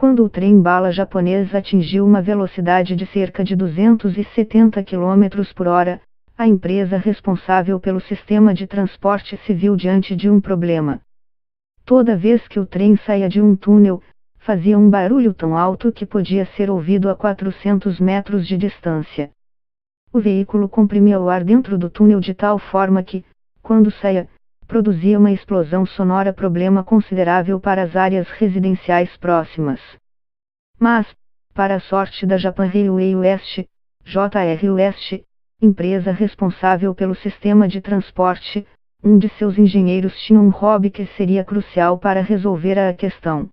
Quando o trem-bala japonês atingiu uma velocidade de cerca de 270 km por hora, a empresa responsável pelo sistema de transporte se viu diante de um problema. Toda vez que o trem saía de um túnel, fazia um barulho tão alto que podia ser ouvido a 400 metros de distância. O veículo comprimia o ar dentro do túnel de tal forma que, quando saía, produzia uma explosão sonora, problema considerável para as áreas residenciais próximas. Mas, para a sorte da Japan Railway West, JR West, empresa responsável pelo sistema de transporte, um de seus engenheiros tinha um hobby que seria crucial para resolver a questão.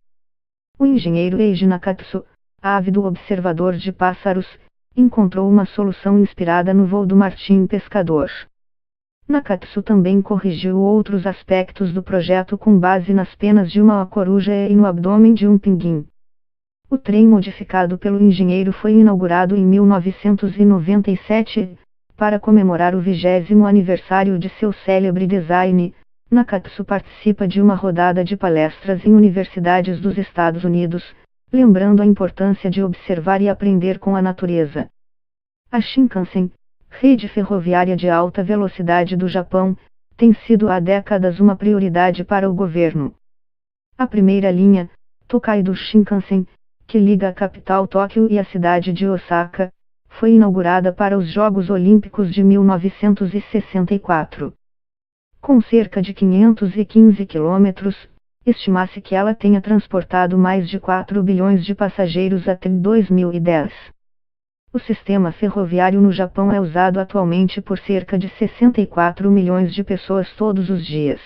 O engenheiro Eiji Nakatsu, ávido observador de pássaros, encontrou uma solução inspirada no voo do martim pescador. Nakatsu também corrigiu outros aspectos do projeto com base nas penas de uma coruja e no abdômen de um pinguim. O trem modificado pelo engenheiro foi inaugurado em 1997, para comemorar o 20º aniversário de seu célebre design. Nakatsu participa de uma rodada de palestras em universidades dos Estados Unidos, lembrando a importância de observar e aprender com a natureza. A Shinkansen, rede ferroviária de alta velocidade do Japão, tem sido há décadas uma prioridade para o governo. A primeira linha, Tokaido Shinkansen, que liga a capital Tóquio e a cidade de Osaka, foi inaugurada para os Jogos Olímpicos de 1964. Com cerca de 515 quilômetros, estima-se que ela tenha transportado mais de 4 bilhões de passageiros até 2010. O sistema ferroviário no Japão é usado atualmente por cerca de 64 milhões de pessoas todos os dias.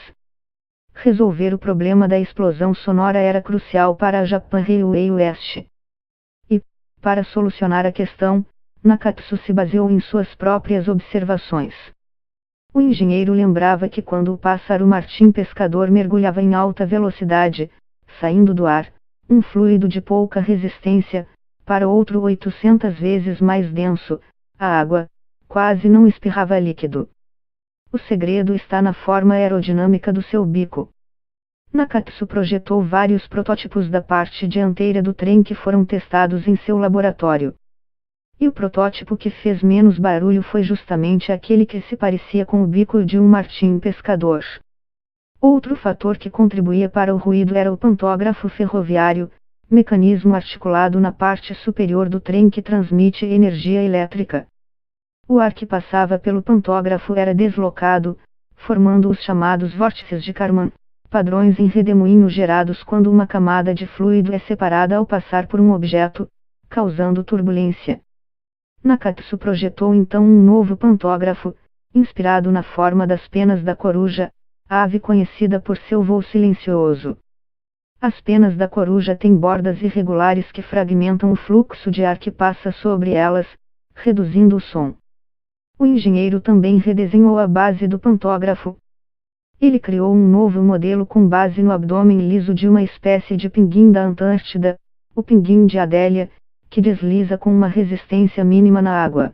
Resolver o problema da explosão sonora era crucial para a Japan Railway West. E, para solucionar a questão, Nakatsu se baseou em suas próprias observações. O engenheiro lembrava que quando o pássaro martim pescador mergulhava em alta velocidade, saindo do ar, um fluido de pouca resistência, para outro 800 vezes mais denso, a água, quase não espirrava líquido. O segredo está na forma aerodinâmica do seu bico. Nakatsu projetou vários protótipos da parte dianteira do trem que foram testados em seu laboratório. E o protótipo que fez menos barulho foi justamente aquele que se parecia com o bico de um martim pescador. Outro fator que contribuía para o ruído era o pantógrafo ferroviário, mecanismo articulado na parte superior do trem que transmite energia elétrica. O ar que passava pelo pantógrafo era deslocado, formando os chamados vórtices de Kármán, padrões em redemoinho gerados quando uma camada de fluido é separada ao passar por um objeto, causando turbulência. Nakatsu projetou então um novo pantógrafo, inspirado na forma das penas da coruja, ave conhecida por seu voo silencioso. As penas da coruja têm bordas irregulares que fragmentam o fluxo de ar que passa sobre elas, reduzindo o som. O engenheiro também redesenhou a base do pantógrafo. Ele criou um novo modelo com base no abdômen liso de uma espécie de pinguim da Antártida, o pinguim de Adélia, que desliza com uma resistência mínima na água.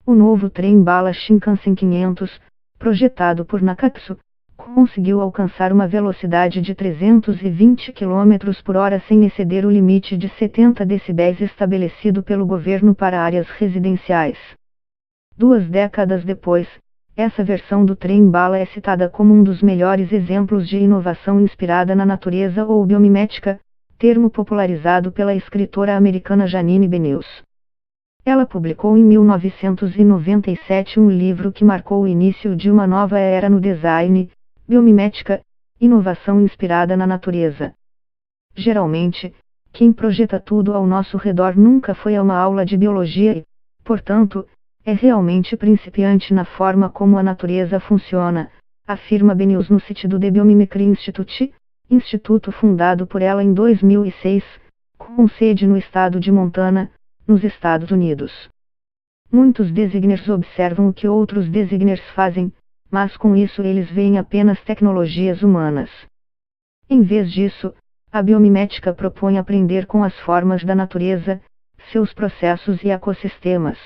O novo trem-bala Shinkansen 500, projetado por Nakatsu, conseguiu alcançar uma velocidade de 320 km por hora sem exceder o limite de 70 decibéis estabelecido pelo governo para áreas residenciais. 2 décadas depois, essa versão do trem-bala é citada como um dos melhores exemplos de inovação inspirada na natureza ou biomimética, termo popularizado pela escritora americana Janine Benyus. Ela publicou em 1997 um livro que marcou o início de uma nova era no design, biomimética, inovação inspirada na natureza. Geralmente, quem projeta tudo ao nosso redor nunca foi a uma aula de biologia e, portanto, é realmente principiante na forma como a natureza funciona, afirma Benyus no site do The Biomimicry Institute, instituto fundado por ela em 2006, com sede no estado de Montana, nos Estados Unidos. Muitos designers observam o que outros designers fazem, mas com isso eles veem apenas tecnologias humanas. Em vez disso, a biomimética propõe aprender com as formas da natureza, seus processos e ecossistemas.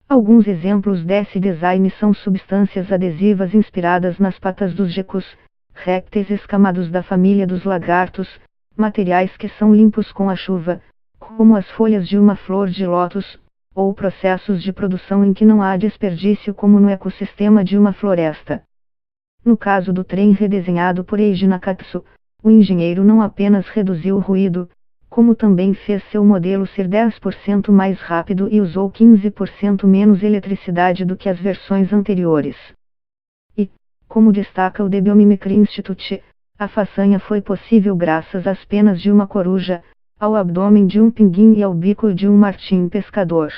Alguns exemplos desse design são substâncias adesivas inspiradas nas patas dos gecos, répteis escamados da família dos lagartos, Materiais que são limpos com a chuva, como as folhas de uma flor de lótus, ou processos de produção em que não há desperdício como no ecossistema de uma floresta. No caso do trem redesenhado por Eiji Nakatsu, o engenheiro não apenas reduziu o ruído, como também fez seu modelo ser 10% mais rápido e usou 15% menos eletricidade do que as versões anteriores. E, como destaca o The Biomimicry Institute, a façanha foi possível graças às penas de uma coruja, ao abdômen de um pinguim e ao bico de um martim pescador.